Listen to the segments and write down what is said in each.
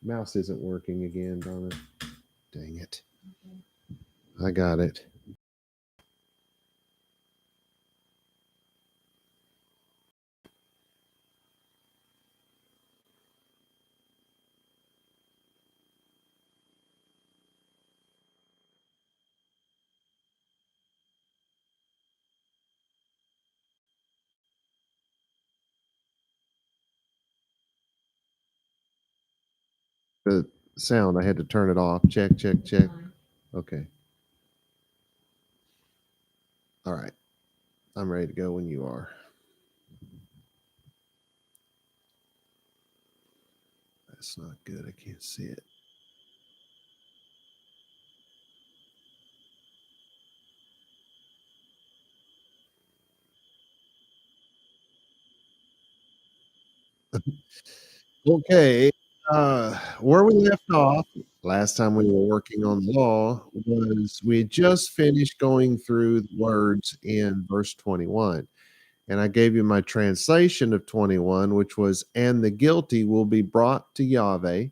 Mouse isn't working again, Donna. Dang it. I got it. The sound, I had to turn it off. Check, check, check. Okay. All right. I'm ready to go when you are. That's not good. I can't see it. Okay. Where we left off last time we were working on the law was we had just finished going through the words in verse 21. And I gave you my translation of 21, which was, and the guilty will be brought to Yahweh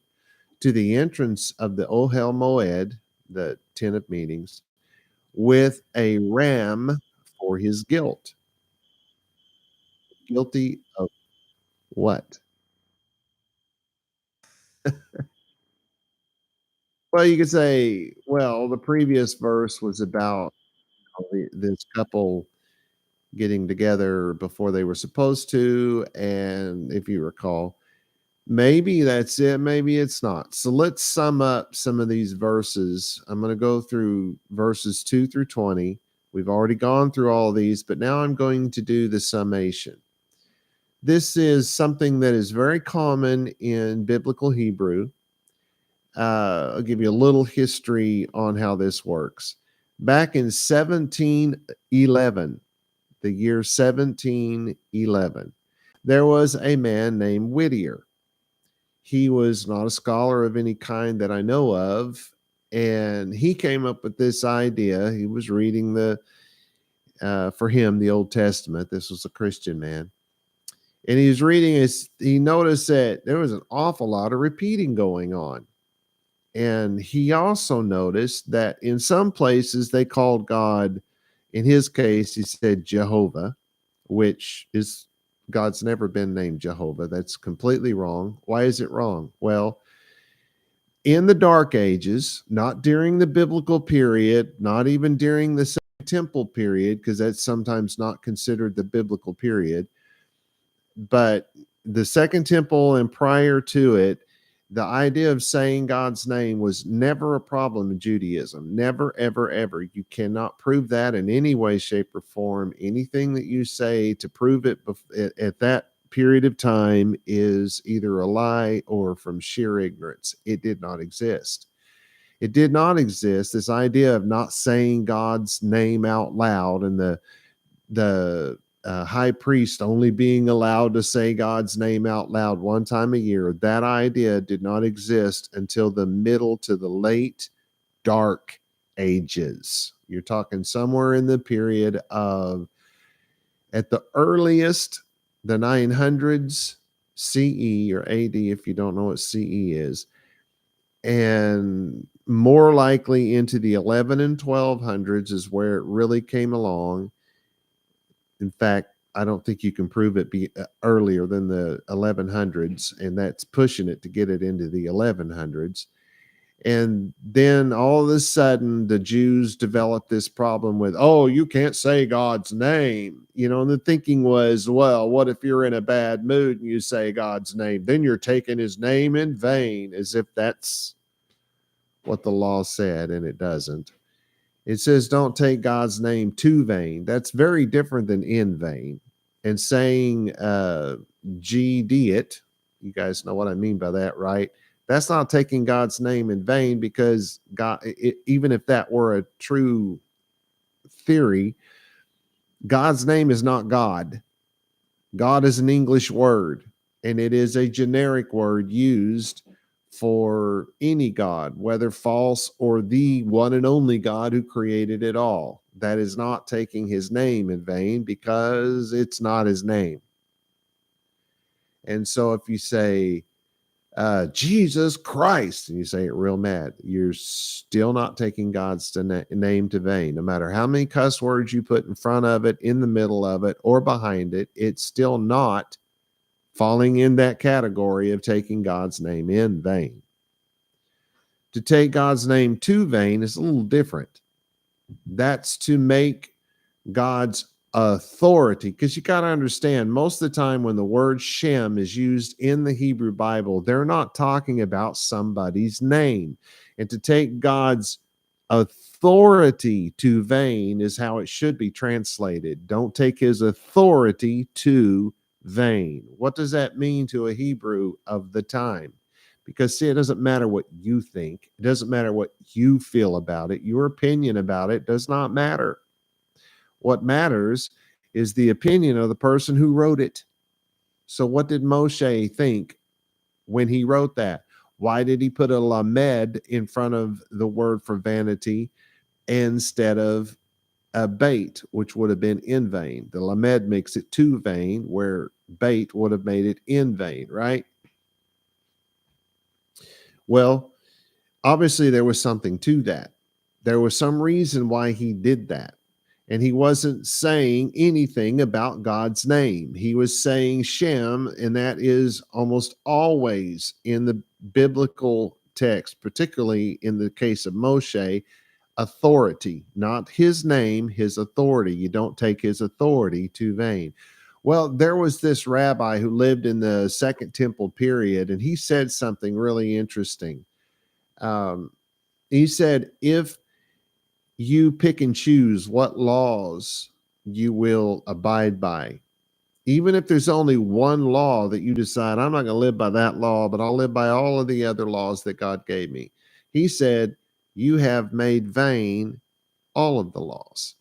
to the entrance of the Ohel Moed, the tent of meetings, with a ram for his guilt. Guilty of what? Well, you could say, well, the previous verse was about this couple getting together before they were supposed to. And if you recall, maybe that's it. Maybe it's not. So let's sum up some of these verses. I'm going to go through verses 2 through 20. We've already gone through all of these, but now I'm going to do the summation. This is something that is very common in biblical Hebrew. I'll give you a little history on how this works. Back in 1711, the year 1711, there was a man named Whittier. He was not a scholar of any kind that I know of, and he came up with this idea. He was reading for him, the Old Testament. This was a Christian man. And he was reading this, he noticed that there was an awful lot of repeating going on. And he also noticed that in some places they called God, in his case, he said Jehovah, which is God's never been named Jehovah. That's completely wrong. Why is it wrong? Well, in the Dark Ages, not during the biblical period, not even during the Second Temple period, because that's sometimes not considered the biblical period, but the Second Temple and prior to it, the idea of saying God's name was never a problem in Judaism. Never, ever, ever. You cannot prove that in any way, shape, or form. Anything that you say to prove it at that period of time is either a lie or from sheer ignorance. It did not exist. It did not exist. This idea of not saying God's name out loud and the high priest only being allowed to say God's name out loud one time a year, that idea did not exist until the middle to the late Dark Ages. You're talking somewhere in the period of, at the earliest, the 900s CE or AD, if you don't know what CE is, and more likely into the 11 and 1200s is where it really came along. In fact, I don't think you can prove it be earlier than the 1100s, and that's pushing it to get it into the 1100s. And then all of a sudden, the Jews developed this problem with, oh, you can't say God's name. And the thinking was, well, what if you're in a bad mood and you say God's name? Then you're taking his name in vain, as if that's what the law said, and it doesn't. It says, don't take God's name too vain. That's very different than in vain. And saying it, you guys know what I mean by that, right? That's not taking God's name in vain, because God, even if that were a true theory, God's name is not God. God is an English word, and it is a generic word used for any God, whether false or the one and only God who created it all. That is not taking his name in vain, because it's not his name. And so if you say, Jesus Christ, and you say it real mad, you're still not taking God's name to vain. No matter how many cuss words you put in front of it, in the middle of it, or behind it, it's still not falling in that category of taking God's name in vain. To take God's name to vain is a little different. That's to make God's authority, because you got to understand, most of the time when the word Shem is used in the Hebrew Bible, they're not talking about somebody's name. And to take God's authority to vain is how it should be translated. Don't take his authority to vain. What does that mean to a Hebrew of the time? Because, see, it doesn't matter what you think. It doesn't matter what you feel about it. Your opinion about it does not matter. What matters is the opinion of the person who wrote it. So what did Moshe think when he wrote that? Why did he put a lamed in front of the word for vanity instead of a bait, which would have been in vain? The lamed makes it to vain, where bait would have made it in vain, right? Well, obviously there was something to that. There was some reason why he did that. And he wasn't saying anything about God's name. He was saying Shem, and that is almost always in the biblical text, particularly in the case of Moshe, authority, not his name, his authority. You don't take his authority to vain. Well, there was this rabbi who lived in the Second Temple period, and he said something really interesting. He said, if you pick and choose what laws you will abide by, even if there's only one law that you decide, I'm not going to live by that law, but I'll live by all of the other laws that God gave me. He said, you have made vain all of the laws.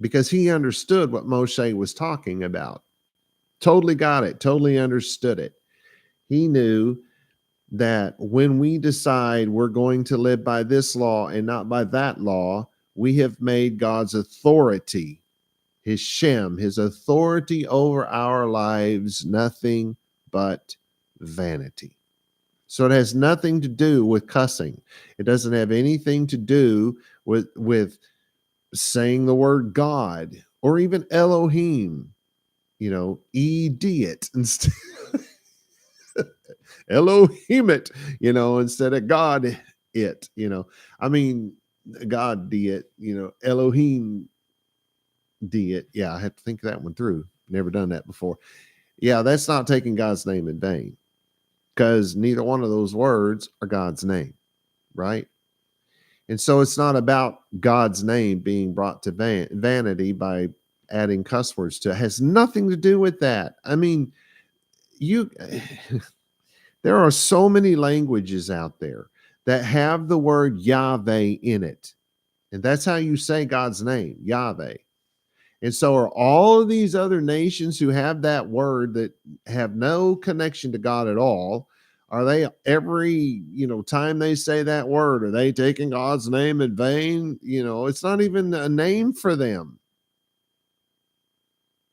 Because he understood what Moshe was talking about. Totally got it. Totally understood it. He knew that when we decide we're going to live by this law and not by that law, we have made God's authority, his Shem, his authority over our lives, nothing but vanity. So it has nothing to do with cussing. It doesn't have anything to do with saying the word God or even Elohim, idiot instead. Elohim it, instead of God it, I mean, God it, Elohim it. Yeah, I had to think that one through. Never done that before. Yeah, that's not taking God's name in vain, because neither one of those words are God's name, right? And so it's not about God's name being brought to vanity by adding cuss words to it. It has nothing to do with that. I mean, there are so many languages out there that have the word Yahweh in it. And that's how you say God's name, Yahweh. And so are all of these other nations who have that word that have no connection to God at all. Are they every, time they say that word, are they taking God's name in vain? It's not even a name for them.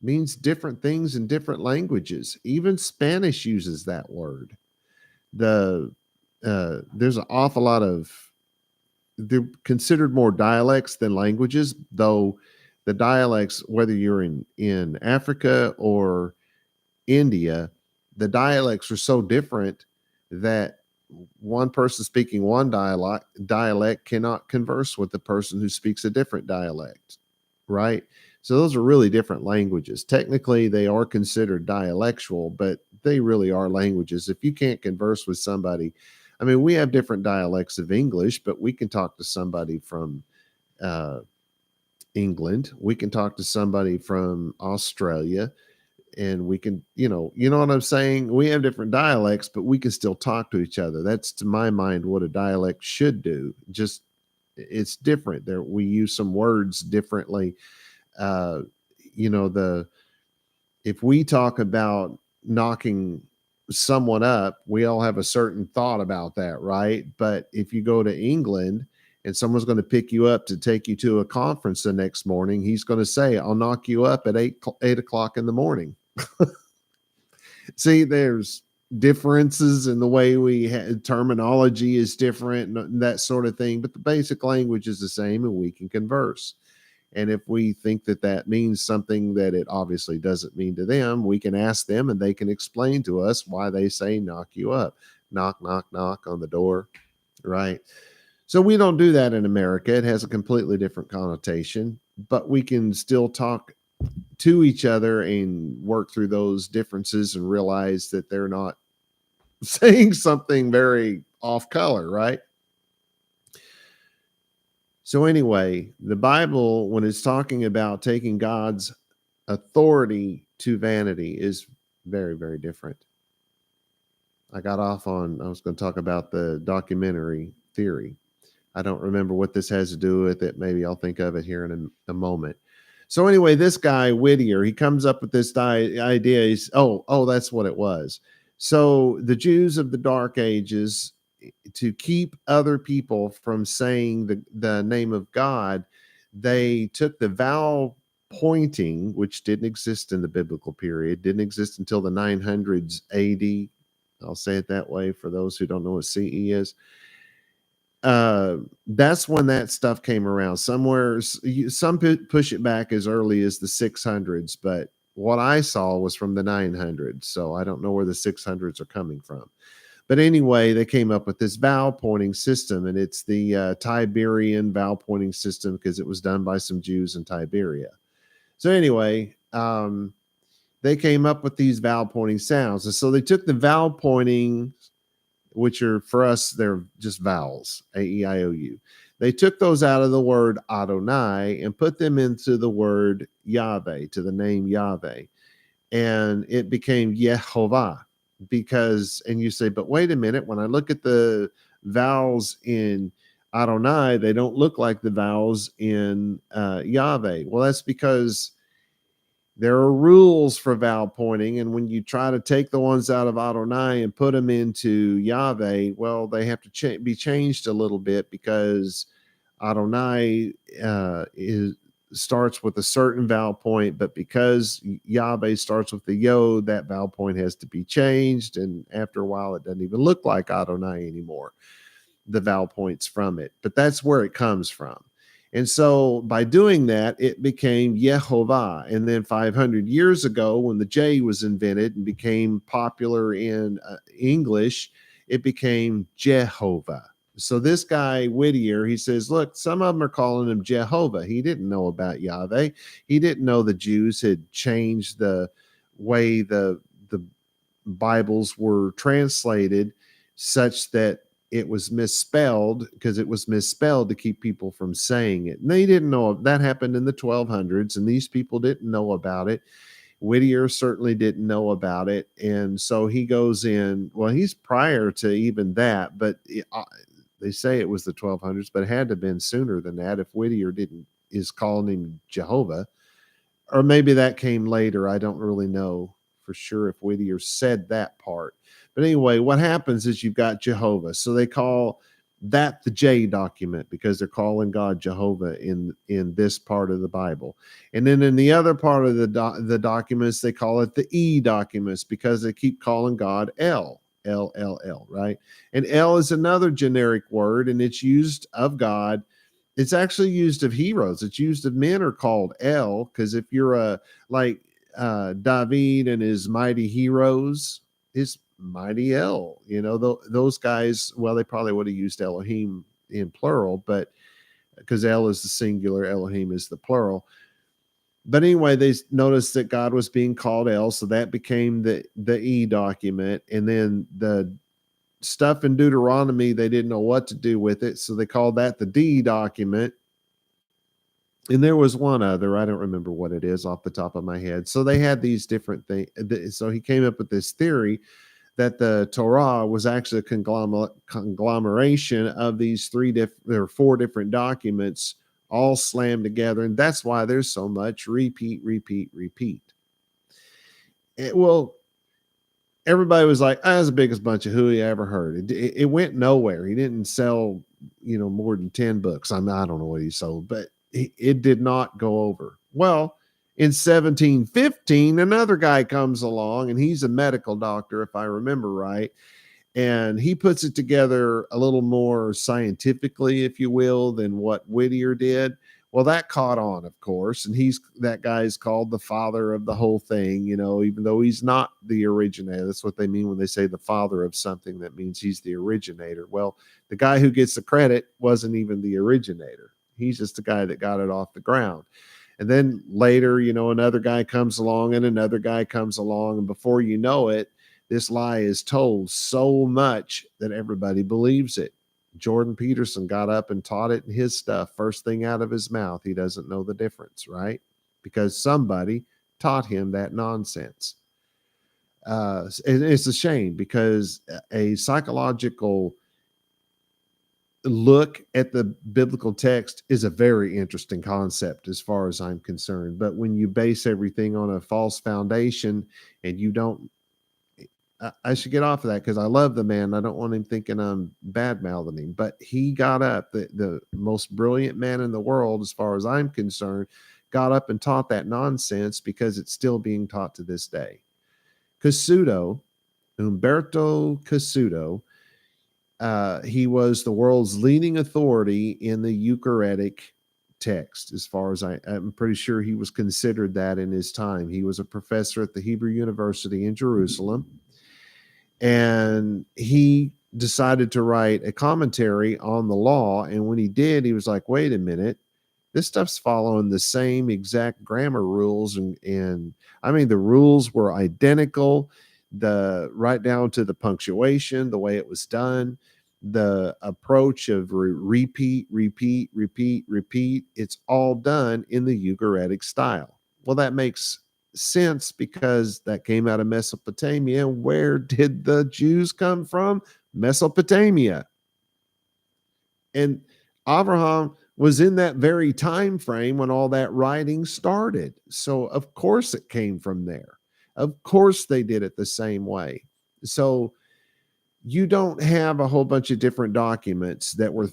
It means different things in different languages. Even Spanish uses that word. There's an awful lot of, they're considered more dialects than languages, though the dialects, whether you're in Africa or India, the dialects are so different that one person speaking one dialect cannot converse with the person who speaks a different dialect, right? So those are really different languages. Technically, they are considered dialectual, but they really are languages. If you can't converse with somebody, I mean, we have different dialects of English, but we can talk to somebody from England. We can talk to somebody from Australia, and we can, you know what I'm saying? We have different dialects, but we can still talk to each other. That's, to my mind, what a dialect should do. Just, it's different. There, we use some words differently. If we talk about knocking someone up, we all have a certain thought about that, right? But if you go to England and someone's going to pick you up to take you to a conference the next morning, he's going to say, I'll knock you up at 8 o'clock in the morning. See, there's differences in the way terminology is different and that sort of thing, but the basic language is the same and we can converse. And if we think that that means something that it obviously doesn't mean to them, we can ask them and they can explain to us why they say knock you up. Knock, knock, knock on the door, right? So we don't do that in America. It has a completely different connotation, but we can still talk to each other and work through those differences and realize that they're not saying something very off color, right? So, anyway, the Bible, when it's talking about taking God's authority to vanity, is very, very different. I was going to talk about the documentary theory. I don't remember what this has to do with it. Maybe I'll think of it here in a moment. So anyway, this guy Whittier, he comes up with this idea. That's what it was. So the Jews of the Dark Ages, to keep other people from saying the name of God, they took the vowel pointing, which didn't exist in the biblical period, didn't exist until the 900s AD. I'll say it that way for those who don't know what CE is. That's when that stuff came around. Some push it back as early as the 600s, but what I saw was from the 900s. So I don't know where the 600s are coming from. But anyway, they came up with this vowel pointing system, and it's the Tiberian vowel pointing system because it was done by some Jews in Tiberia. So anyway, they came up with these vowel pointing sounds. And so they took the vowel pointing, which are for us, they're just vowels, A-E-I-O-U. They took those out of the word Adonai and put them into the word Yahweh, to the name Yahweh. And it became Yehovah and you say, but wait a minute, when I look at the vowels in Adonai, they don't look like the vowels in Yahweh. Well, that's because there are rules for vowel pointing, and when you try to take the ones out of Adonai and put them into Yahweh, well, they have to be changed a little bit because Adonai starts with a certain vowel point, but because Yahweh starts with the yod, that vowel point has to be changed, and after a while, it doesn't even look like Adonai anymore, the vowel points from it. But that's where it comes from. And so by doing that, it became Yehovah. And then 500 years ago, when the J was invented and became popular in English, it became Jehovah. So this guy, Whittier, he says, look, some of them are calling him Jehovah. He didn't know about Yahweh. He didn't know the Jews had changed the way the Bibles were translated such that it was misspelled, because it was misspelled to keep people from saying it. And they didn't know. That happened in the 1200s, and these people didn't know about it. Whittier certainly didn't know about it. And so he goes in, well, he's prior to even that, but they say it was the 1200s, but it had to have been sooner than that if Whittier is calling him Jehovah. Or maybe that came later. I don't really know for sure if Whittier said that part. But anyway, what happens is you've got Jehovah. So they call that the J document because they're calling God Jehovah in this part of the Bible. And then in the other part of the documents, they call it the E documents because they keep calling God L, right? And L is another generic word, and it's used of God. It's actually used of heroes. It's used of men are called El, because if you're David and his mighty heroes, his mighty El, those guys, well, they probably would have used Elohim in plural, but because El is the singular, Elohim is the plural. But anyway, they noticed that God was being called El, so that became the E document. And then the stuff in Deuteronomy, they didn't know what to do with it, so they called that the D document. And there was one other, I don't remember what it is off the top of my head. So they had these different things. So he came up with this theory that the Torah was actually a conglomeration of these four different documents all slammed together. And that's why there's so much repeat. Everybody was like, that's the biggest bunch of hooey I ever heard. It went nowhere. He didn't sell, more than 10 books. I don't know what he sold, but it did not go over. Well, In 1715, another guy comes along, and he's a medical doctor, if I remember right, and he puts it together a little more scientifically, if you will, than what Whittier did. Well, that caught on, of course, and that guy's called the father of the whole thing, even though he's not the originator. That's what they mean when they say the father of something. That means he's the originator. Well, the guy who gets the credit wasn't even the originator. He's just the guy that got it off the ground. And then later, another guy comes along and another guy comes along, and before you know it, this lie is told so much that everybody believes it. Jordan Peterson got up and taught it in his stuff. First thing out of his mouth, he doesn't know the difference, right? Because somebody taught him that nonsense. And it's a shame, because a psychological look at the biblical text is a very interesting concept as far as I'm concerned. But when you base everything on a false foundation, and you don't, I should get off of that, because I love the man. I don't want him thinking I'm bad mouthing him, but he got up, the most brilliant man in the world, as far as I'm concerned, got up and taught that nonsense, because it's still being taught to this day. Umberto Cassuto, he was the world's leading authority in the Eucharistic text. As far as I'm pretty sure he was considered that in his time. He was a professor at the Hebrew University in Jerusalem, and he decided to write a commentary on the law. And when he did, he was like, wait a minute, this stuff's following the same exact grammar rules. And I mean, the rules were identical, right down to the punctuation, the way it was done, the approach of repeat, it's all done in the Ugaritic style. Well, that makes sense, because that came out of Mesopotamia. Where did the Jews come from? Mesopotamia. And Abraham was in that very time frame when all that writing started. So of course it came from there. Of course they did it the same way. So you don't have a whole bunch of different documents that were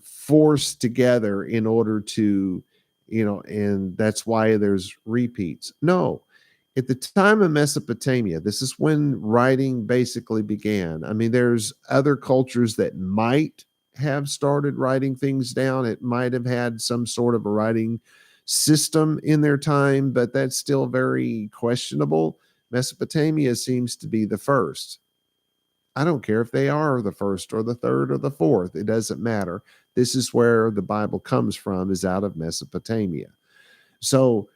forced together in order to, and that's why there's repeats. No, at the time of Mesopotamia, this is when writing basically began. I mean, there's other cultures that might have started writing things down. It might have had some sort of a writing system in their time, but that's still very questionable. Mesopotamia seems to be the first. I don't care if they are the first or the third or the fourth. It doesn't matter. This is where the Bible comes from, is out of Mesopotamia. So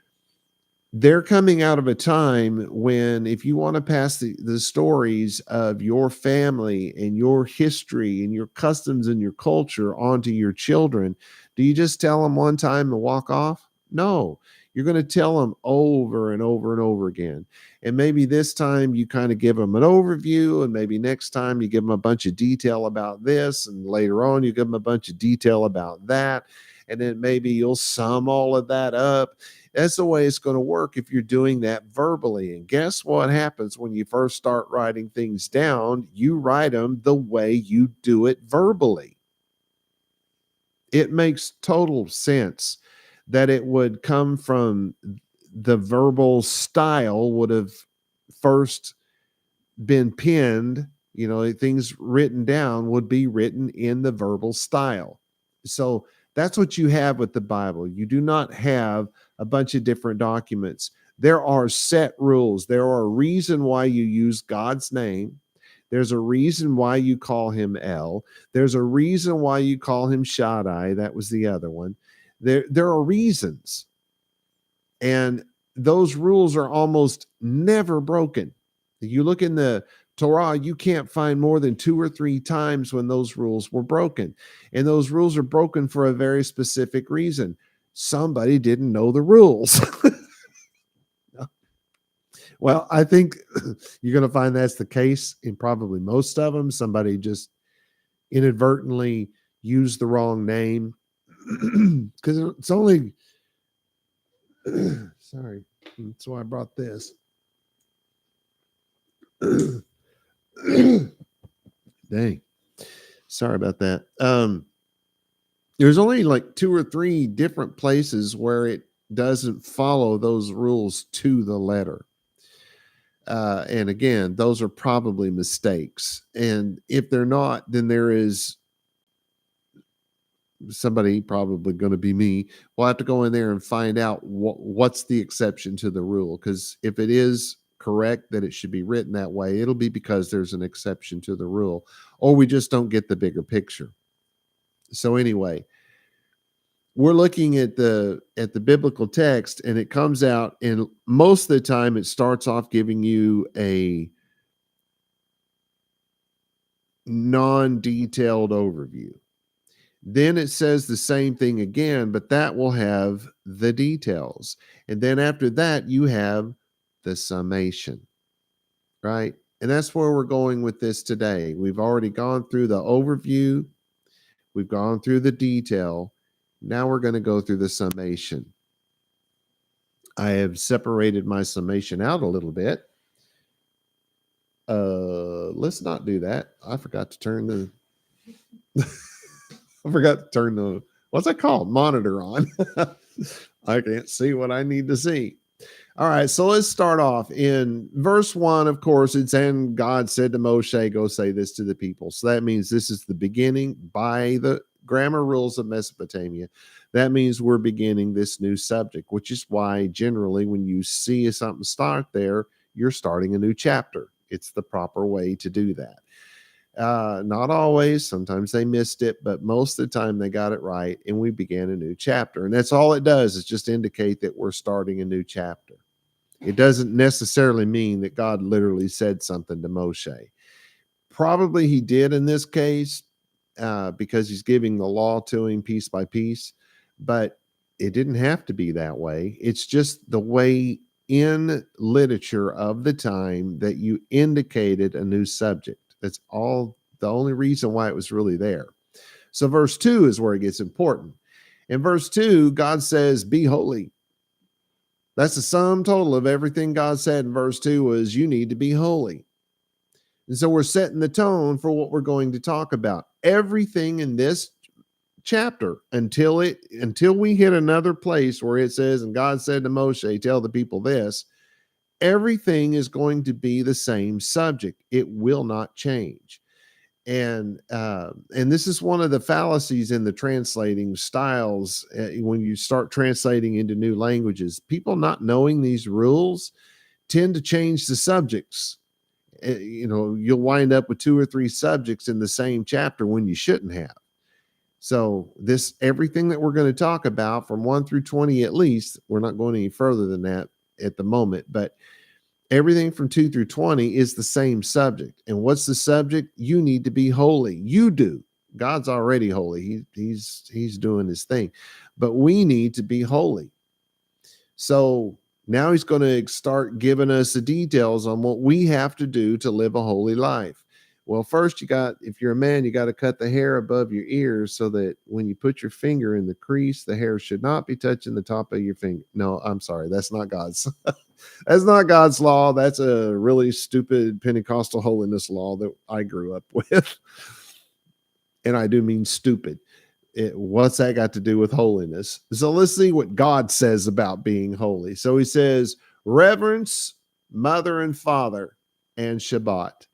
they're coming out of a time when, if you want to pass the stories of your family and your history and your customs and your culture onto your children, do you just tell them one time and walk off? No, you're going to tell them over and over and over again. And maybe this time you kind of give them an overview, and maybe next time you give them a bunch of detail about this, and later on you give them a bunch of detail about that. And then maybe you'll sum all of that up. That's the way it's going to work if you're doing that verbally. And guess what happens when you first start writing things down? You write them the way you do it verbally. It makes total sense that it would come from the verbal style, would have first been penned, things written down would be written in the verbal style. So that's what you have with the Bible. You do not have a bunch of different documents. There are set rules. There are a reason why you use God's name. There's a reason why you call him El. There's a reason why you call him Shaddai. That was the other one. There are reasons. And those rules are almost never broken. You look in the Torah, you can't find more than 2 or 3 times when those rules were broken. And those rules are broken for a very specific reason. Somebody didn't know the rules. Well, I think you're going to find that's the case in probably most of them. Somebody just inadvertently used the wrong name, because it's only sorry, that's why I brought this. Dang, sorry about that. There's only like 2 or 3 different places where it doesn't follow those rules to the letter. And again, those are probably mistakes. And if they're not, then there is somebody, probably going to be me. We'll have to go in there and find out what's the exception to the rule. Because if it is correct that it should be written that way, it'll be because there's an exception to the rule, or we just don't get the bigger picture. So anyway, we're looking at the biblical text, and it comes out, and most of the time it starts off giving you a non-detailed overview. Then it says the same thing again, but that will have the details. And then after that, you have the summation, right? And that's where we're going with this today. We've already gone through the overview, we've gone through the detail. Now we're going to go through the summation. I have separated my summation out a little bit. Let's not do that. I forgot to turn the what's that called? Monitor on. I can't see what I need to see. All right, so let's start off in verse 1. Of course, it's, and God said to Moshe, go say this to the people. So that means this is the beginning by the grammar rules of Mesopotamia. That means we're beginning this new subject, which is why generally when you see something start there, you're starting a new chapter. It's the proper way to do that. Not always. Sometimes they missed it, but most of the time they got it right, and we began a new chapter. And that's all it does, is just indicate that we're starting a new chapter. It doesn't necessarily mean that God literally said something to Moshe. Probably he did in this case, because he's giving the law to him piece by piece, but it didn't have to be that way. It's just the way in literature of the time that you indicated a new subject. That's all, the only reason why it was really there. So verse 2 is where it gets important. In verse 2, God says, be holy. That's the sum total of everything God said in verse 2 was, you need to be holy. And so we're setting the tone for what we're going to talk about. Everything in this chapter, until we hit another place where it says, and God said to Moshe, tell the people this, everything is going to be the same subject. It will not change. And this is one of the fallacies in the translating styles. When you start translating into new languages, people not knowing these rules tend to change the subjects. You'll wind up with 2 or 3 subjects in the same chapter when you shouldn't have. So everything that we're going to talk about from 1 through 20, at least, we're not going any further than that at the moment, but everything from 2 through 20 is the same subject. And what's the subject? You need to be holy. You do. God's already holy. He's doing his thing, but we need to be holy. So now he's going to start giving us the details on what we have to do to live a holy life. Well, first if you're a man, you got to cut the hair above your ears so that when you put your finger in the crease, the hair should not be touching the top of your finger. No, I'm sorry. That's not God's. That's not God's law. That's a really stupid Pentecostal holiness law that I grew up with. And I do mean stupid. What's that got to do with holiness? So let's see what God says about being holy. So he says, reverence mother and father and Shabbat.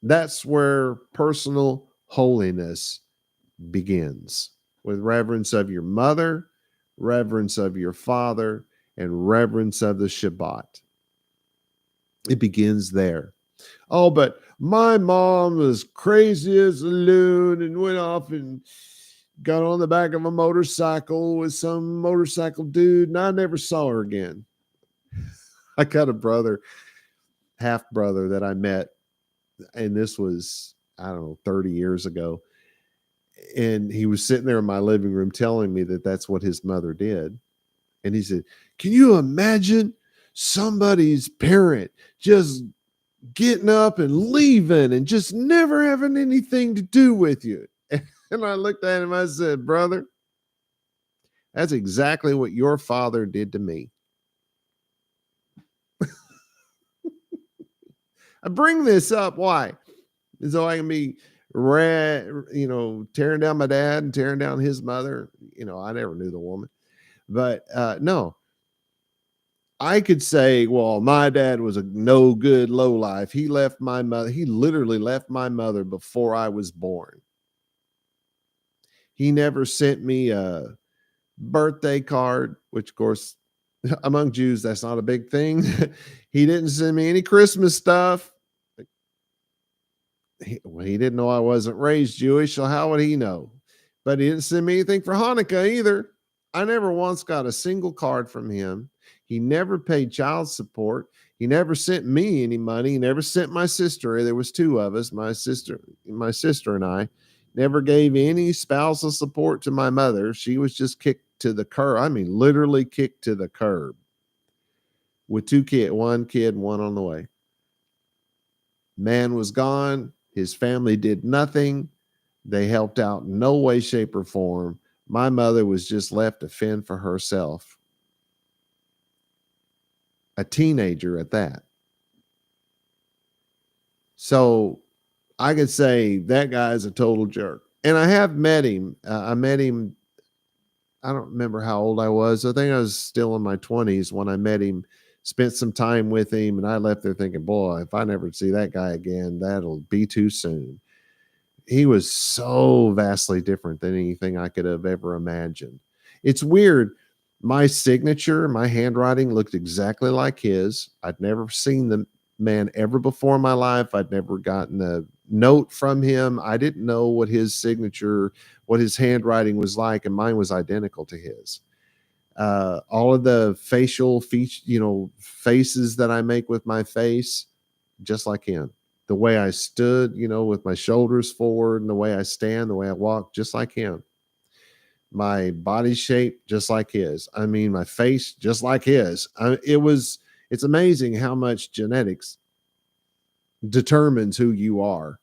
That's where personal holiness begins, with reverence of your mother, reverence of your father, and reverence of the Shabbat. It begins there. Oh, but my mom was crazy as a loon and went off and got on the back of a motorcycle with some motorcycle dude, and I never saw her again. I got a half brother that I met, and this was, I don't know, 30 years ago. And he was sitting there in my living room telling me that that's what his mother did. And he said, can you imagine somebody's parent just getting up and leaving and just never having anything to do with you? And I looked at him, I said, brother, that's exactly what your father did to me. I bring this up. Why? So I can be tearing down my dad and tearing down his mother. I never knew the woman, but no, I could say, well, my dad was a no good low life. He left my mother. He literally left my mother before I was born. He never sent me a birthday card, which of course, among Jews, that's not a big thing. He didn't send me any Christmas stuff. He didn't know I wasn't raised Jewish, so how would he know? But he didn't send me anything for Hanukkah either. I never once got a single card from him. He never paid child support. He never sent me any money. He never sent my sister. There was two of us, my sister and I. Never gave any spousal support to my mother. She was just kicked to the curb. I mean, literally kicked to the curb with two kids, one kid, one on the way. Man was gone. His family did nothing. They helped out in no way, shape, or form. My mother was just left to fend for herself. A teenager at that. So I could say that guy is a total jerk. And I have met him. I met him. I don't remember how old I was. I think I was still in my 20s when I met him, spent some time with him, and I left there thinking, boy, if I never see that guy again, that'll be too soon. He was so vastly different than anything I could have ever imagined. It's weird. My signature, my handwriting looked exactly like his. I'd never seen the man ever before in my life. I'd never gotten a note from him. I didn't know what his signature, what his handwriting was like, and mine was identical to his. All of the facial faces that I make with my face, just like him. The way I stood, with my shoulders forward, and the way I stand, the way I walk, just like him. My body shape, just like his. I mean, my face, just like his. It's amazing how much genetics determines who you are.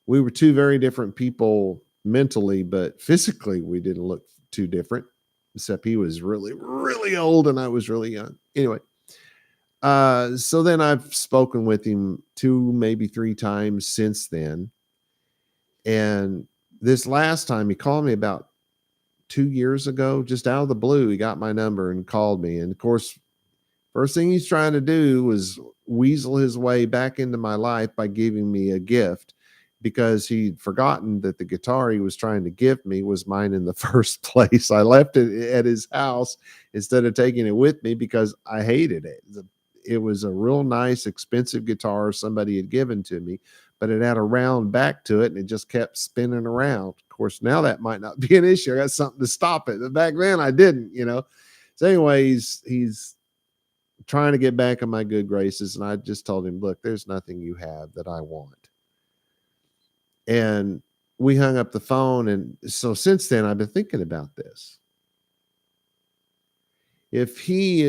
We were two very different people mentally, but physically we didn't look too different, except he was really, really old and I was really young. Anyway, so then I've spoken with him 2, maybe 3 times since then. And this last time he called me about 2 years ago, just out of the blue. He got my number and called me. And of course, first thing he's trying to do was weasel his way back into my life by giving me a gift, because he'd forgotten that the guitar he was trying to give me was mine in the first place. I left it at his house instead of taking it with me because I hated it. It was a real nice, expensive guitar somebody had given to me, but it had a round back to it and it just kept spinning around. Of course, now that might not be an issue. I got something to stop it. But back then I didn't. So anyway, he's trying to get back in my good graces. And I just told him, look, there's nothing you have that I want. And we hung up the phone. And so since then, I've been thinking about this. If he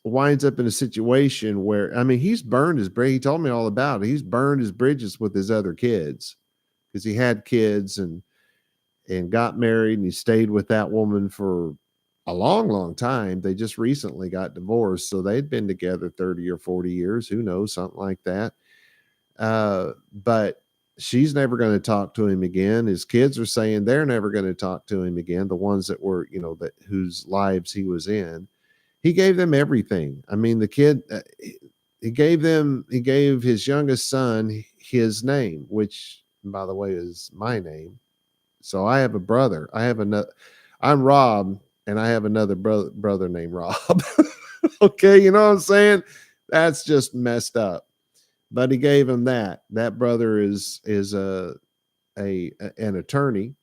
winds up in a situation where, I mean, he's burned his bridge. He told me all about it. He's burned his bridges with his other kids because he had kids and got married, and he stayed with that woman for a long, long time. They just recently got divorced. So they'd been together 30 or 40 years. Who knows? Something like that. But she's never going to talk to him again. His kids are saying they're never going to talk to him again. The ones that were, whose lives he was in. He gave them everything. I mean, the kid, he gave his youngest son his name, which, by the way, is my name. So I have a brother. I'm Rob, and I have another brother named Rob. Okay, you know what I'm saying? That's just messed up. But he gave him that. That brother is an attorney.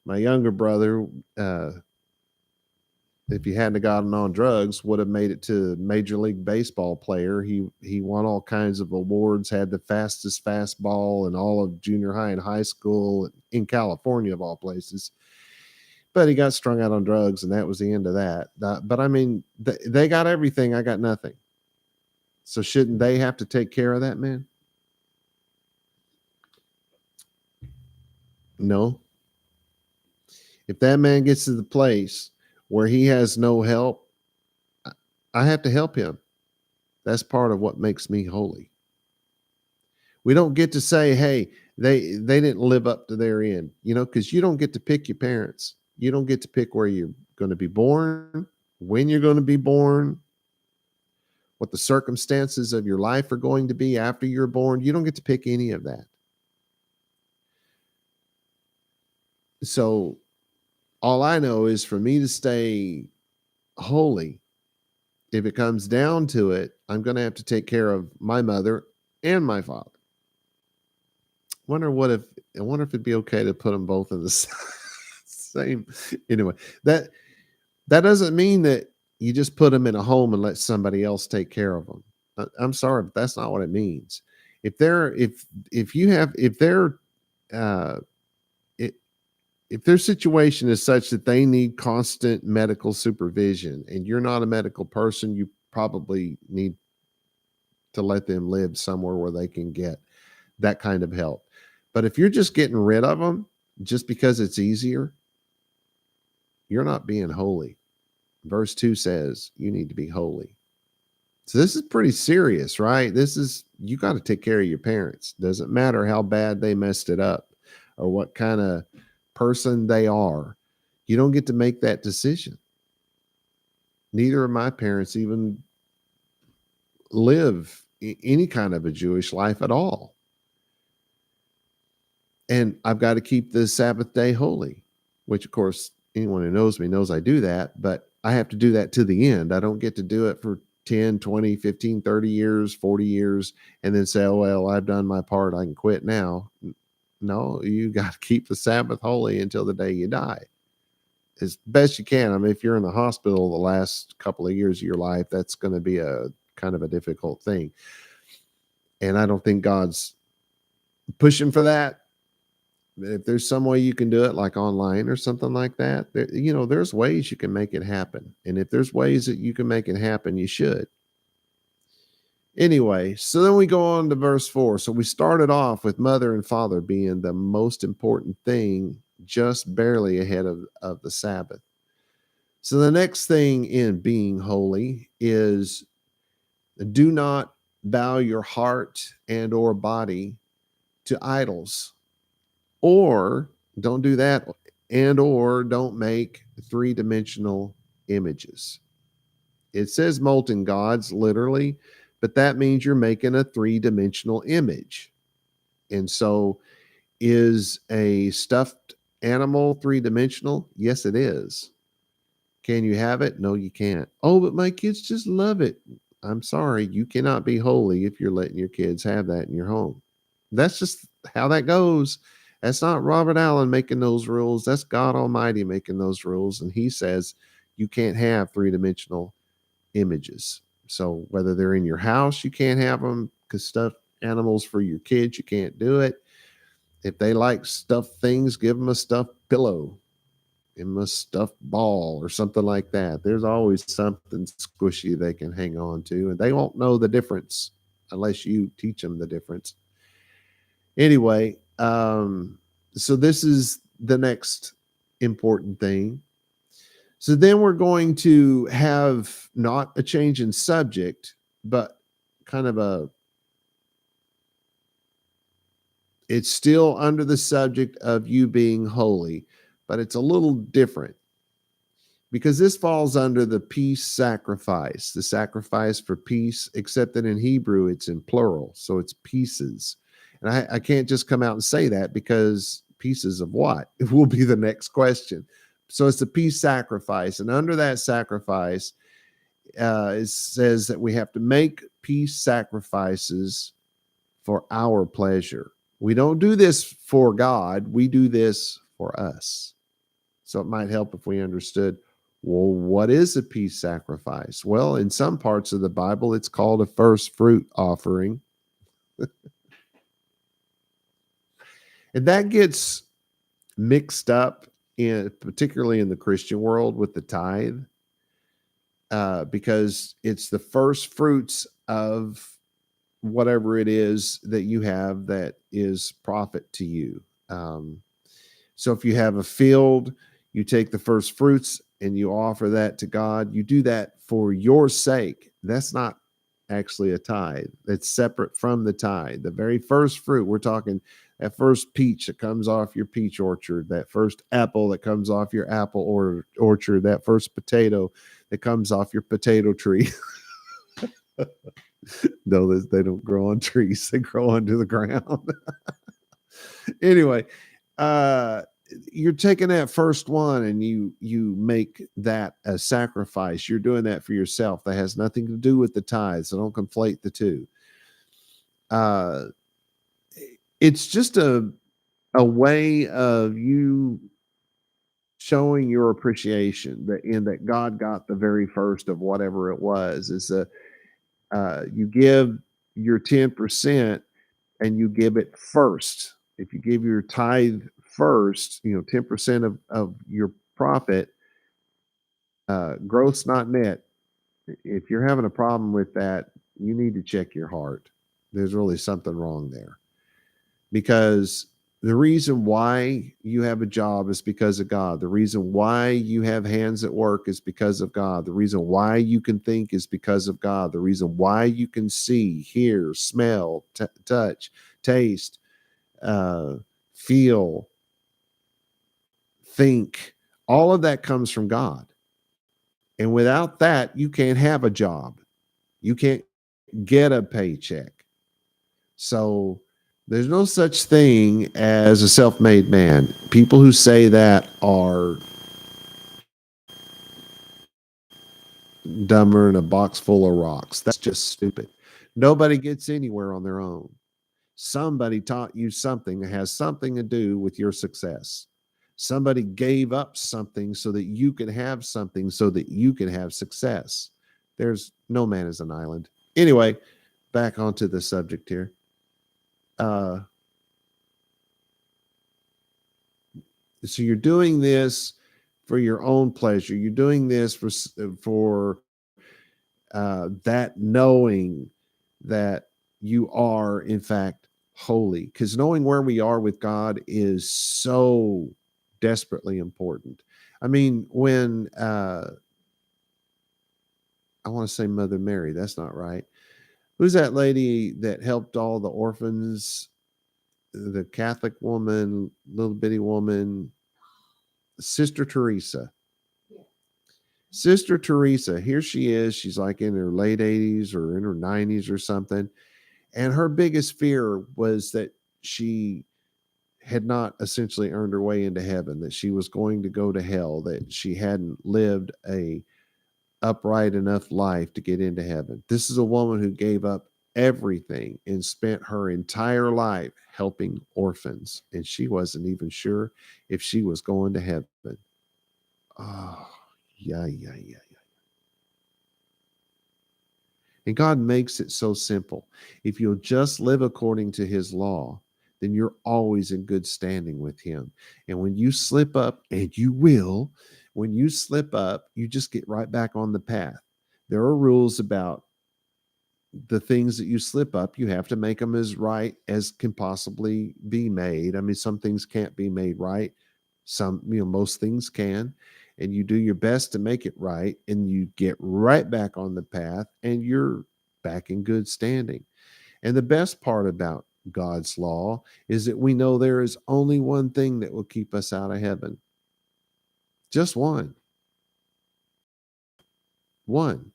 My younger brother, if he hadn't gotten on drugs, would have made it to Major League Baseball player. He won all kinds of awards, had the fastest fastball in all of junior high and high school in California, of all places. But he got strung out on drugs, and that was the end of that. But I mean, they got everything. I got nothing. So shouldn't they have to take care of that man? No. If that man gets to the place where he has no help, I have to help him. That's part of what makes me holy. We don't get to say, hey, they didn't live up to their end, because you don't get to pick your parents. You don't get to pick where you're going to be born, when you're going to be born, what the circumstances of your life are going to be after you're born. You don't get to pick any of that. So all I know is for me to stay holy, if it comes down to it, I'm going to have to take care of my mother and my father. I wonder if it'd be okay to put them both in the same. Anyway, that doesn't mean that you just put them in a home and let somebody else take care of them. I'm sorry, but that's not what it means. If they're if you have if they're uh, if their situation is such that they need constant medical supervision and you're not a medical person, you probably need to let them live somewhere where they can get that kind of help. But if you're just getting rid of them just because it's easier, you're not being holy. Verse 2 says you need to be holy. So this is pretty serious, right? You got to take care of your parents. Doesn't matter how bad they messed it up or what kind of person they are. You don't get to make that decision. Neither of my parents even live any kind of a Jewish life at all. And I've got to keep the Sabbath day holy, which of course, anyone who knows me knows I do that, but I have to do that to the end. I don't get to do it for 10, 20, 15, 30 years, 40 years, and then say, oh, well, I've done my part. I can quit now. No, you got to keep the Sabbath holy until the day you die as best you can. I mean, if you're in the hospital the last couple of years of your life, that's going to be a kind of a difficult thing. And I don't think God's pushing for that. If there's some way you can do it, like online or something like that, there's ways you can make it happen. And if there's ways that you can make it happen, you should. Anyway, so then we go on to verse 4. So we started off with mother and father being the most important thing, just barely ahead of the Sabbath. So the next thing in being holy is do not bow your heart and or body to idols. Or don't do that, and or don't make three-dimensional images. It says molten gods, literally, but that means you're making a three-dimensional image. And so is a stuffed animal three-dimensional? Yes, it is. Can you have it? No, you can't. Oh, but my kids just love it. I'm sorry, you cannot be holy if you're letting your kids have that in your home. That's just how that goes. That's not Robert Allen making those rules. That's God Almighty making those rules. And he says you can't have three-dimensional images. So whether they're in your house, you can't have them because stuffed animals for your kids, you can't do it. If they like stuffed things, give them a stuffed pillow, give them a stuffed ball or something like that. There's always something squishy they can hang on to, and they won't know the difference unless you teach them the difference. Anyway, so this is the next important thing. So then we're going to have not a change in subject, but kind of it's still under the subject of you being holy, but it's a little different because this falls under the peace sacrifice, the sacrifice for peace, except that in Hebrew it's in plural. So it's pieces. And I can't just come out and say that because pieces of what? It will be the next question. So it's the peace sacrifice. And under that sacrifice, it says that we have to make peace sacrifices for our pleasure. We don't do this for God. We do this for us. So it might help if we understood, well, what is a peace sacrifice? Well, in some parts of the Bible, it's called a first fruit offering. And that gets mixed up particularly in the Christian world with the tithe, because it's the first fruits of whatever it is that you have that is profit to you. So if you have a field, you take the first fruits and you offer that to God. You do that for your sake. That's not actually a tithe. It's separate from the tithe. The very first fruit, we're talking that first peach that comes off your peach orchard, that first apple that comes off your apple orchard, that first potato that comes off your potato tree. No, they don't grow on trees, they grow under the ground. Anyway, uh you're taking that first one and you make that a sacrifice. You're doing that for yourself. That has nothing to do with the tithe, so don't conflate the two. uh it's just a way of you showing your appreciation that in that God got the very first of whatever it was. Is a you give your 10% and you give it first. If you give your tithe first, 10% of your profit, gross, not net. If you're having a problem with that, you need to check your heart. There's really something wrong there, because the reason why you have a job is because of God. The reason why you have hands at work is because of God. The reason why you can think is because of God. The reason why you can see, hear, smell, touch, taste, uh, feel, think, all of that comes from God. And without that, you can't have a job. You can't get a paycheck. So there's no such thing as a self-made man. People who say that are dumber than a box full of rocks. That's just stupid. Nobody gets anywhere on their own. Somebody taught you something that has something to do with your success. Somebody gave up something so that you could have something so that you could have success. There's no man is an island. Anyway, back onto the subject here. Uh, so you're doing this for your own pleasure. You're doing this for that knowing that you are in fact holy, because knowing where we are with God is so desperately important. I mean, when I want to say Mother Mary, that's not right. Who's that lady that helped all the orphans? The Catholic woman, little bitty woman, Sister Teresa. Sister Teresa, here she is. She's like in her late 80s or in her 90s or something. And her biggest fear was that she had not essentially earned her way into heaven, that she was going to go to hell, that she hadn't lived a upright enough life to get into heaven. This is a woman who gave up everything and spent her entire life helping orphans, and she wasn't even sure if she was going to heaven. Oh, yeah, yeah, yeah. And God makes it so simple. If you'll just live according to his law, then you're always in good standing with him. And when you slip up, and you will, when you slip up, you just get right back on the path. There are rules about the things that you slip up. You have to make them as right as can possibly be made. I mean, some things can't be made right. Some, most things can. And you do your best to make it right, and you get right back on the path, and you're back in good standing. And the best part about God's law is that we know there is only one thing that will keep us out of heaven. Just one. One.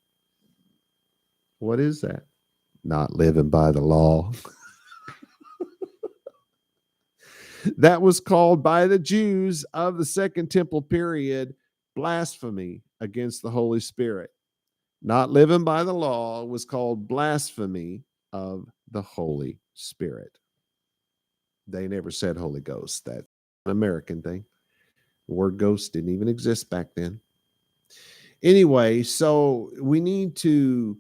What is that? Not living by the law. That was called by the Jews of the Second Temple period blasphemy against the Holy Spirit. Not living by the law was called blasphemy of the Holy Spirit. They never said Holy Ghost. That's an American thing. The word ghost didn't even exist back then. Anyway, so we need to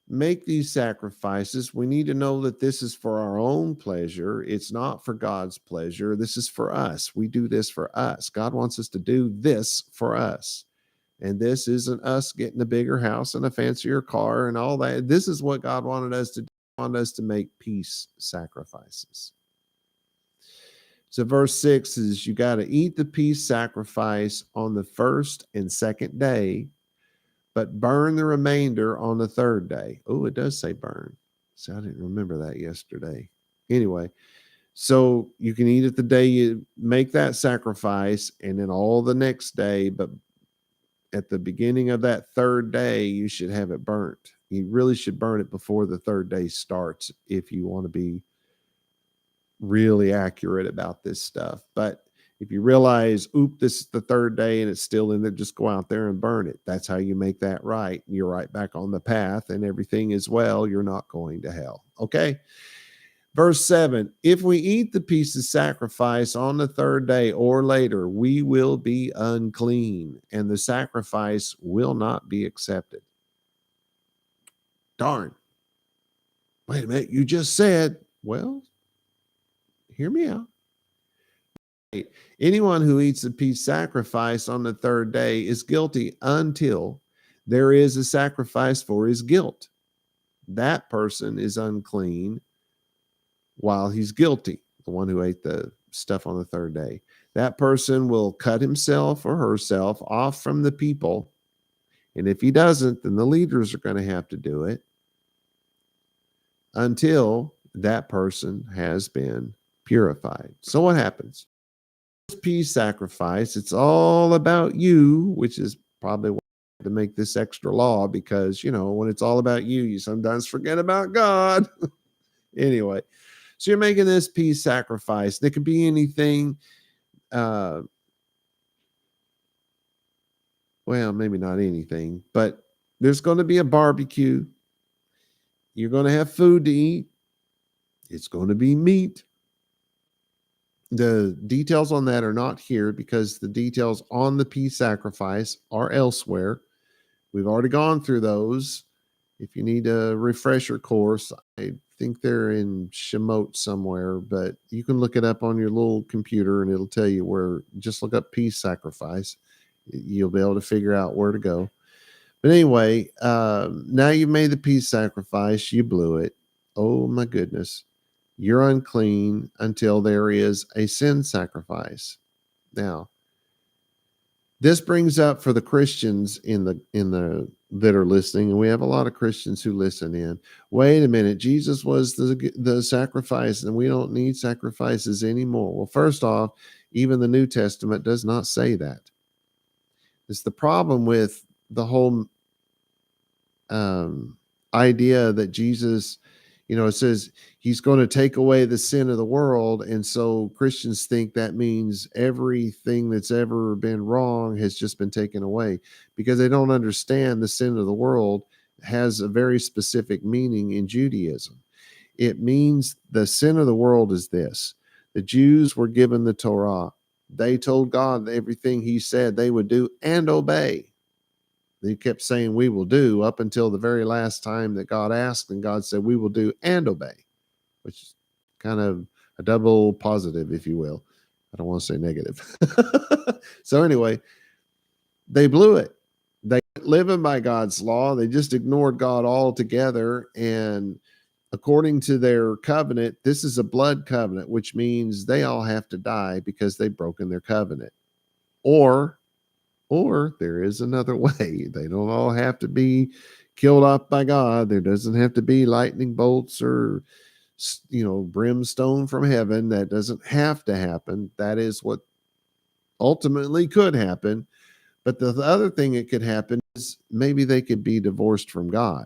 make these sacrifices. We need to know that this is for our own pleasure. It's not for God's pleasure. This is for us. We do this for us. God wants us to do this for us. And this isn't us getting a bigger house and a fancier car and all that. This is what God wanted us to do. He wanted us to make peace sacrifices. So verse 6 is you got to eat the peace sacrifice on the first and second day but burn the remainder on the third day. Oh, it does say burn. So I didn't remember that yesterday. Anyway, so you can eat it the day you make that sacrifice, and then all the next day, but at the beginning of that third day, you should have it burnt. You really should burn it before the third day starts if you want to be really accurate about this stuff. But if you realize, oop, this is the third day and it's still in there, just go out there and burn it. That's how you make that right. You're right back on the path and everything is well. You're not going to hell. Okay. Verse 7, if we eat the piece of sacrifice on the third day or later, we will be unclean, and the sacrifice will not be accepted. Darn. Wait a minute. You just said, well, hear me out. Anyone who eats a peace sacrifice on the third day is guilty until there is a sacrifice for his guilt. That person is unclean while he's guilty, the one who ate the stuff on the third day. That person will cut himself or herself off from the people. And if he doesn't, then the leaders are going to have to do it until that person has been purified. So what happens? Peace sacrifice, it's all about you, which is probably why I had to make this extra law, because, when it's all about you, you sometimes forget about God. Anyway, so you're making this peace sacrifice. There could be anything. Well, maybe not anything, but there's going to be a barbecue. You're going to have food to eat. It's going to be meat. The details on that are not here because the details on the peace sacrifice are elsewhere. We've already gone through those. If you need a refresher course, I think they're in Shemot somewhere, but you can look it up on your little computer and it'll tell you where. Just look up peace sacrifice. You'll be able to figure out where to go. But anyway, now you've made the peace sacrifice. You blew it. Oh my goodness. You're unclean until there is a sin sacrifice. Now, this brings up for the Christians in the that are listening, and we have a lot of Christians who listen in. Wait a minute, Jesus was the sacrifice, and we don't need sacrifices anymore. Well, first off, even the New Testament does not say that. It's the problem with the whole idea that Jesus, it says he's going to take away the sin of the world. And so Christians think that means everything that's ever been wrong has just been taken away, because they don't understand the sin of the world has a very specific meaning in Judaism. It means the sin of the world is this. The Jews were given the Torah. They told God everything he said they would do and obey. They kept saying, we will do, up until the very last time that God asked, and God said, we will do and obey, which is kind of a double positive, if you will. I don't want to say negative. So anyway, they blew it. They weren't living by God's law. They just ignored God altogether. And according to their covenant, this is a blood covenant, which means they all have to die because they've broken their covenant. Or there is another way. They don't all have to be killed off by God. There doesn't have to be lightning bolts or, brimstone from heaven. That doesn't have to happen. That is what ultimately could happen. But the other thing that could happen is maybe they could be divorced from God,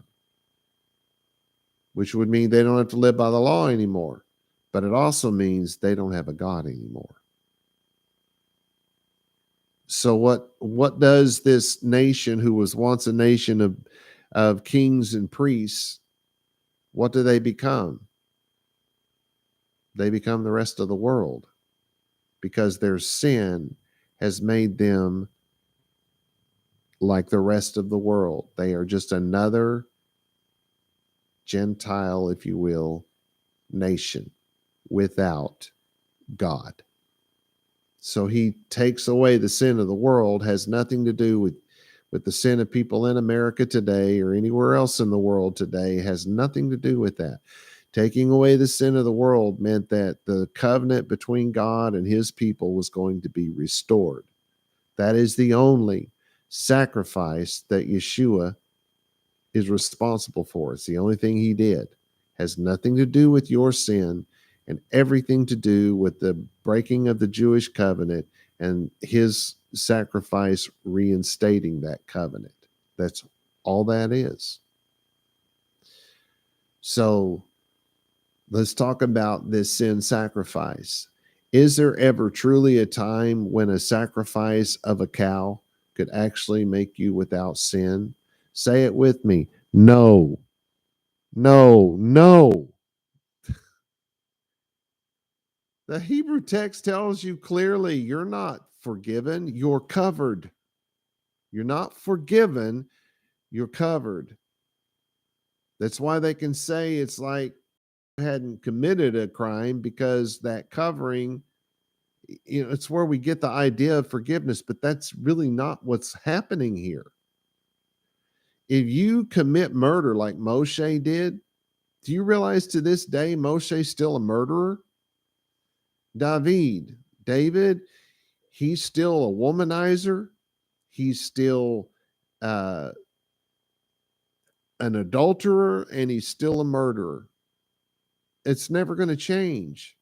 which would mean they don't have to live by the law anymore. But it also means they don't have a God anymore. So what does this nation, who was once a nation of kings and priests, what do they become? They become the rest of the world, because their sin has made them like the rest of the world. They are just another Gentile, if you will, nation without God. So he takes away the sin of the world. Has nothing to do with the sin of people in America today or anywhere else in the world today. Has nothing to do with that. Taking away the sin of the world meant that the covenant between God and his people was going to be restored. That is the only sacrifice that Yeshua is responsible for. It's the only thing he did. Has nothing to do with your sin and everything to do with the breaking of the Jewish covenant and his sacrifice reinstating that covenant. That's all that is. So let's talk about this sin sacrifice. Is there ever truly a time when a sacrifice of a cow could actually make you without sin? Say it with me. No, no, no. The Hebrew text tells you clearly you're not forgiven, you're covered. You're not forgiven, you're covered. That's why they can say it's like you hadn't committed a crime, because that covering, it's where we get the idea of forgiveness, but that's really not what's happening here. If you commit murder like Moshe did, do you realize to this day Moshe's still a murderer? David, he's still a womanizer. He's still uh, an adulterer, and he's still a murderer. It's never going to change.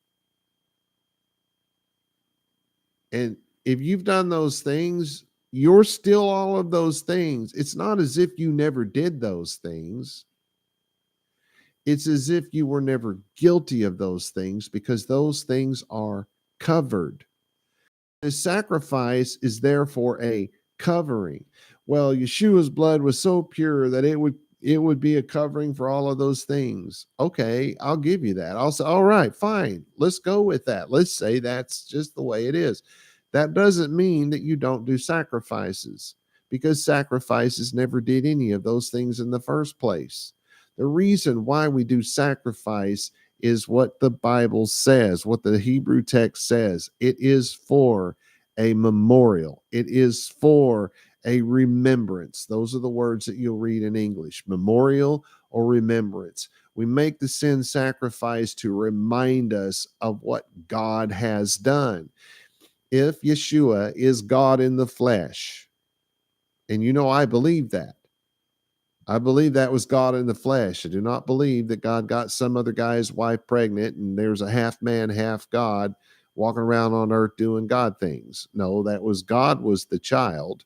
And if you've done those things, you're still all of those things. It's not as if you never did those things. It's as if you were never guilty of those things, because those things are covered. The sacrifice is therefore a covering. Well, Yeshua's blood was so pure that it would be a covering for all of those things. Okay, I'll give you that. I'll say, all right, fine. Let's go with that. Let's say that's just the way it is. That doesn't mean that you don't do sacrifices, because sacrifices never did any of those things in the first place. The reason why we do sacrifice is what the Bible says, what the Hebrew text says. It is for a memorial. It is for a remembrance. Those are the words that you'll read in English: memorial or remembrance. We make the sin sacrifice to remind us of what God has done. If Yeshua is God in the flesh, and I believe that. I believe that was God in the flesh. I do not believe that God got some other guy's wife pregnant and there's a half man, half God walking around on earth doing God things. No, that was God was the child.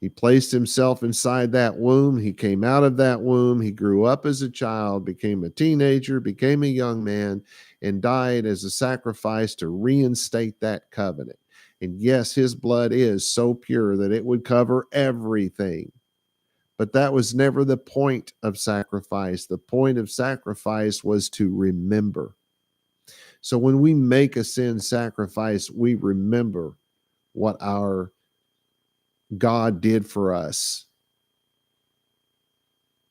He placed himself inside that womb. He came out of that womb. He grew up as a child, became a teenager, became a young man, and died as a sacrifice to reinstate that covenant. And yes, his blood is so pure that it would cover everything. But that was never the point of sacrifice. The point of sacrifice was to remember. So when we make a sin sacrifice, we remember what our God did for us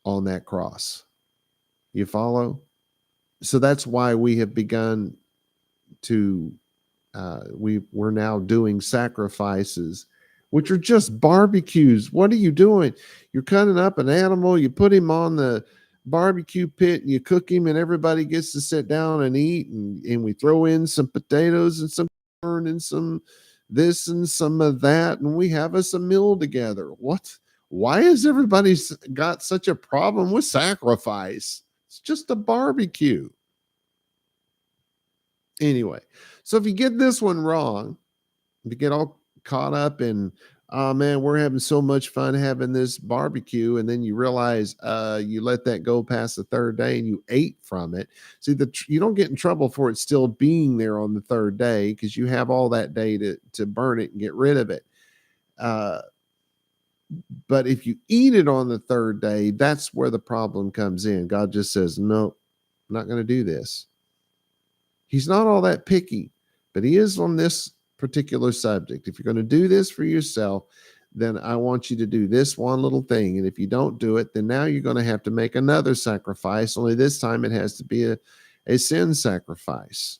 on that cross. You follow? So that's why we have begun to, we're now doing sacrifices, which are just barbecues. What are you doing? You're cutting up an animal, you put him on the barbecue pit, and you cook him, and everybody gets to sit down and eat, and we throw in some potatoes and some corn and some this and some of that, and we have us a meal together. What? Why has everybody got such a problem with sacrifice? It's just a barbecue. Anyway, so if you get this one wrong, if you get all caught up in, oh man, we're having so much fun having this barbecue, and then you realize you let that go past the third day and you ate from it. See, you don't get in trouble for it still being there on the third day, because you have all that day to burn it and get rid of it. But if you eat it on the third day, that's where the problem comes in. God just says, no, I'm not going to do this. He's not all that picky, but he is on this particular subject. If you're going to do this for yourself, then I want you to do this one little thing. And if you don't do it, then now you're going to have to make another sacrifice. Only this time it has to be a sin sacrifice.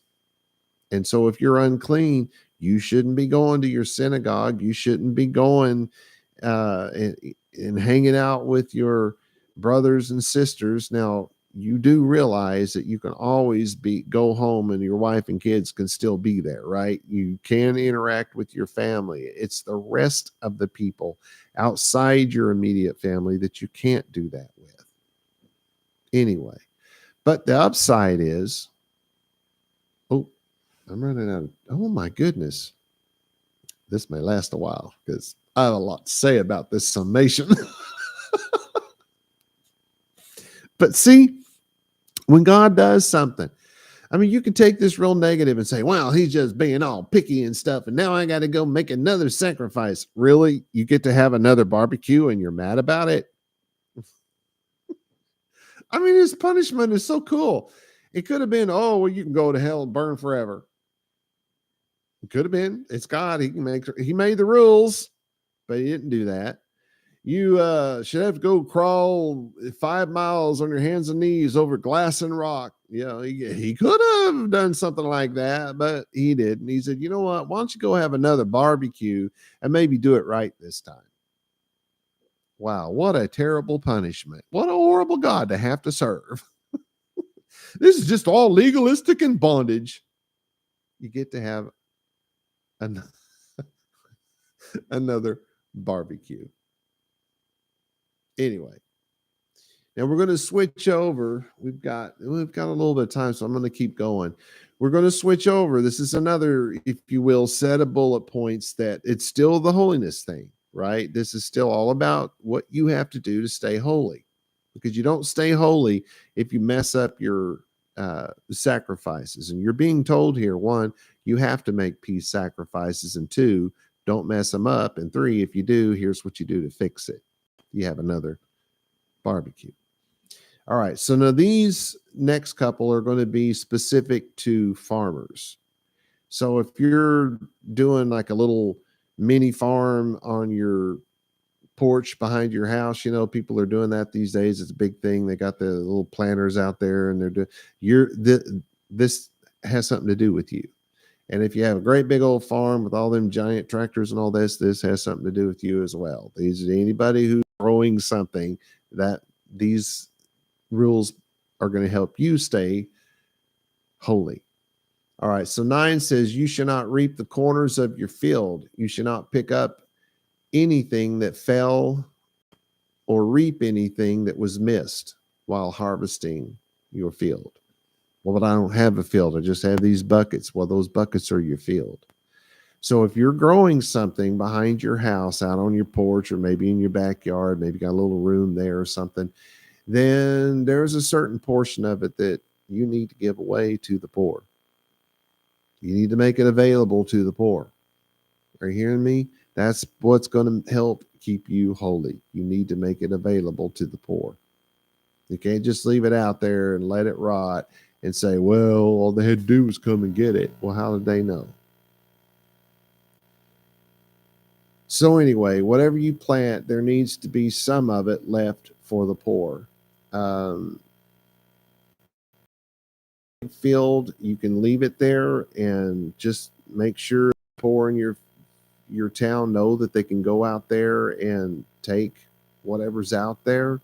And so if you're unclean, you shouldn't be going to your synagogue. You shouldn't be going and hanging out with your brothers and sisters. Now, you do realize that you can always go home and your wife and kids can still be there, right? You can interact with your family. It's the rest of the people outside your immediate family that you can't do that with. Anyway, but the upside is, oh, I'm running out of, oh my goodness. This may last a while because I have a lot to say about this summation. But see, when God does something, I mean, you can take this real negative and say, well, he's just being all picky and stuff. And now I got to go make another sacrifice. Really? You get to have another barbecue and you're mad about it? I mean, his punishment is so cool. It could have been, oh, well, you can go to hell and burn forever. It could have been. It's God. He made the rules, but he didn't do that. You should have to go crawl 5 miles on your hands and knees over glass and rock. You know, he could have done something like that, but he didn't. He said, you know what? Why don't you go have another barbecue and maybe do it right this time? Wow, what a terrible punishment. What a horrible God to have to serve. This is just all legalistic and bondage. You get to have another barbecue. Anyway, now we're going to switch over. We've got a little bit of time, so I'm going to keep going. We're going to switch over. This is another, if you will, set of bullet points that it's still the holiness thing, right? This is still all about what you have to do to stay holy, because you don't stay holy if you mess up your sacrifices. And you're being told here, 1, you have to make peace sacrifices, and 2, don't mess them up, and 3, if you do, here's what you do to fix it. You have another barbecue. All right. So now these next couple are going to be specific to farmers. So if you're doing like a little mini farm on your porch behind your house, you know, people are doing that these days. It's a big thing. They got the little planters out there and they're doing, this has something to do with you. And if you have a great big old farm with all them giant tractors and all this has something to do with you as well. These anybody who's growing something, that these rules are going to help you stay holy. All right. So 9 says, you should not reap the corners of your field. You should not pick up anything that fell or reap anything that was missed while harvesting your field. Well, but I don't have a field. I just have these buckets. Well, those buckets are your field. So if you're growing something behind your house, out on your porch, or maybe in your backyard, maybe got a little room there or something, then there's a certain portion of it that you need to give away to the poor. You need to make it available to the poor. Are you hearing me? That's what's going to help keep you holy. You need to make it available to the poor. You can't just leave it out there and let it rot and say, well, all they had to do was come and get it. Well, how did they know? So anyway, whatever you plant, there needs to be some of it left for the poor. Field, you can leave it there and just make sure the poor in your town know that they can go out there and take whatever's out there.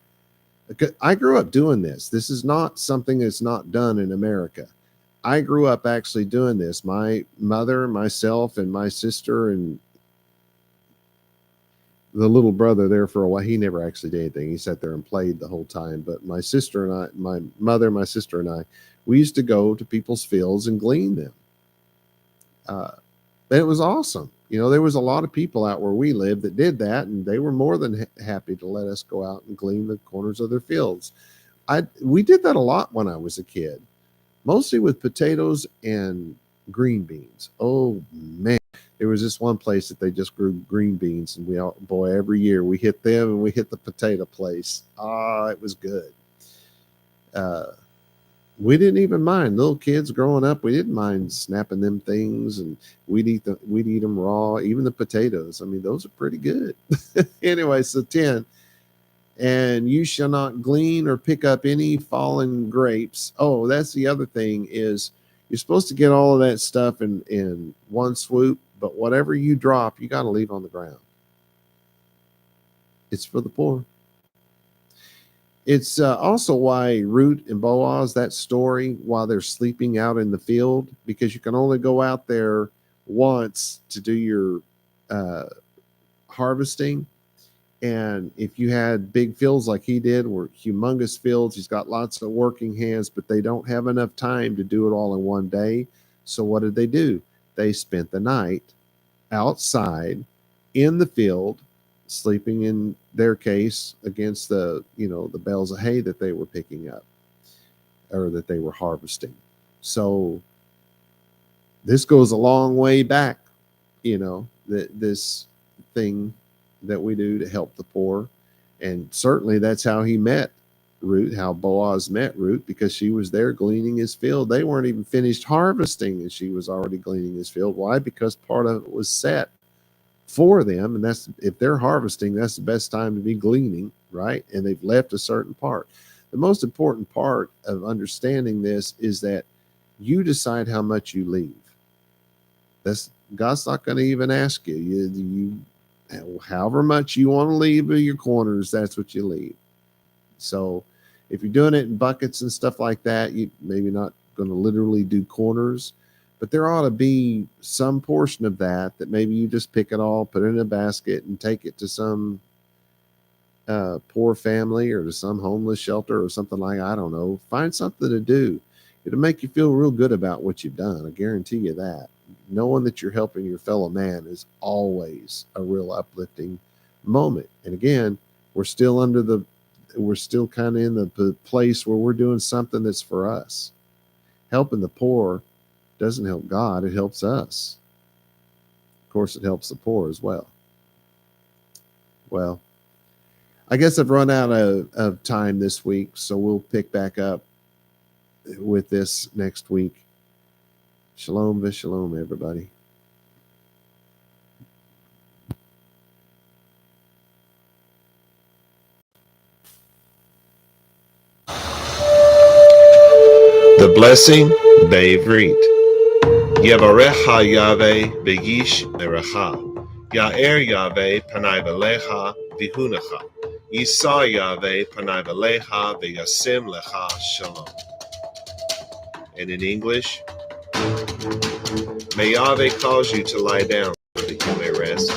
I grew up doing this. This is not something that's not done in America. I grew up actually doing this. My mother, myself, and my sister, and the little brother there for a while, he never actually did anything. He sat there and played the whole time. But my sister and I, my mother, my sister and I, we used to go to people's fields and glean them. It was awesome. You know, there was a lot of people out where we lived that did that, and they were more than happy to let us go out and glean the corners of their fields. We did that a lot when I was a kid, mostly with potatoes and green beans. Oh man, there was this one place that they just grew green beans, and every year we hit them and we hit the potato place. It was good. We didn't even mind, little kids growing up. We didn't mind snapping them things, and we'd eat them raw. Even the potatoes. I mean, those are pretty good. Anyway, so 10, and you shall not glean or pick up any fallen grapes. Oh, that's the other thing, is you're supposed to get all of that stuff in one swoop, but whatever you drop, you got to leave on the ground. It's for the poor. It's also why Ruth and Boaz, that story, while they're sleeping out in the field, because you can only go out there once to do your uh, harvesting. And if you had big fields like he did, were humongous fields, he's got lots of working hands, but they don't have enough time to do it all in one day. So what did they do? They spent the night outside in the field, sleeping in their case against the bales of hay that they were picking up or that they were harvesting. So this goes a long way back, this thing that we do to help the poor. And certainly that's how he met Ruth, how Boaz met Ruth, because she was there gleaning his field. They weren't even finished harvesting and she was already gleaning his field. Why? Because part of it was set for them. And that's, if they're harvesting, that's the best time to be gleaning, right? And they've left a certain part. The most important part of understanding this is that you decide how much you leave. That's God's not going to even ask you. However much you want to leave of your corners, that's what you leave. So if you're doing it in buckets and stuff like that, you maybe not going to literally do corners, but there ought to be some portion of that maybe you just pick it all, put it in a basket, and take it to some poor family or to some homeless shelter or something like, I don't know. Find something to do. It'll make you feel real good about what you've done. I guarantee you that. Knowing that you're helping your fellow man is always a real uplifting moment. And again, we're still kind of in the place where we're doing something that's for us. Helping the poor doesn't help God, it helps us. Of course, it helps the poor as well. Well, I guess I've run out of time this week, so we'll pick back up with this next week. Shalom v'shalom, everybody. The blessing, vaYiqra. Yevarecha Yahweh v'yish merecha. Ya'er Yahweh panai v'lecha v'hunecha. Yisa Yahweh panai v'lecha v'yasim lecha shalom. And in English, may Yahweh cause you to lie down so that you may rest.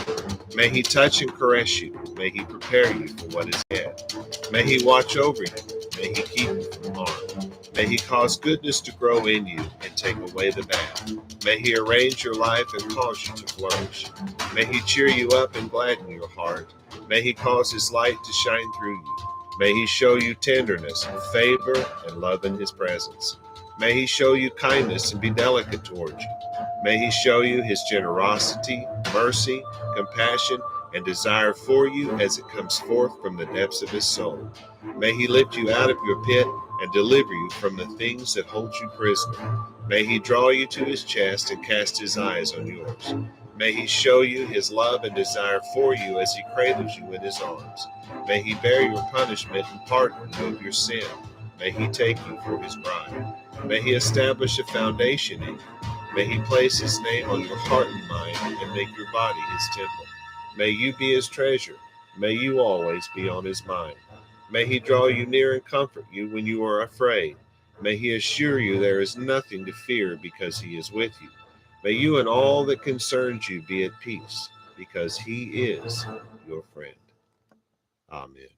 May he touch and caress you. May he prepare you for what is ahead. May he watch over you. May he keep you from harm. May he cause goodness to grow in you and take away the bad. May he arrange your life and cause you to flourish. May he cheer you up and gladden your heart. May he cause his light to shine through you. May he show you tenderness, favor, and love in his presence. May he show you kindness and be delicate towards you. May he show you his generosity, mercy, compassion, and desire for you as it comes forth from the depths of his soul. May he lift you out of your pit and deliver you from the things that hold you prisoner. May he draw you to his chest and cast his eyes on yours. May he show you his love and desire for you as he cradles you in his arms. May he bear your punishment and pardon you of your sin. May he take you for his bride. May he establish a foundation in you. May he place his name on your heart and mind and make your body his temple. May you be his treasure. May you always be on his mind. May he draw you near and comfort you when you are afraid. May he assure you there is nothing to fear because he is with you. May you and all that concerns you be at peace because he is your friend. Amen.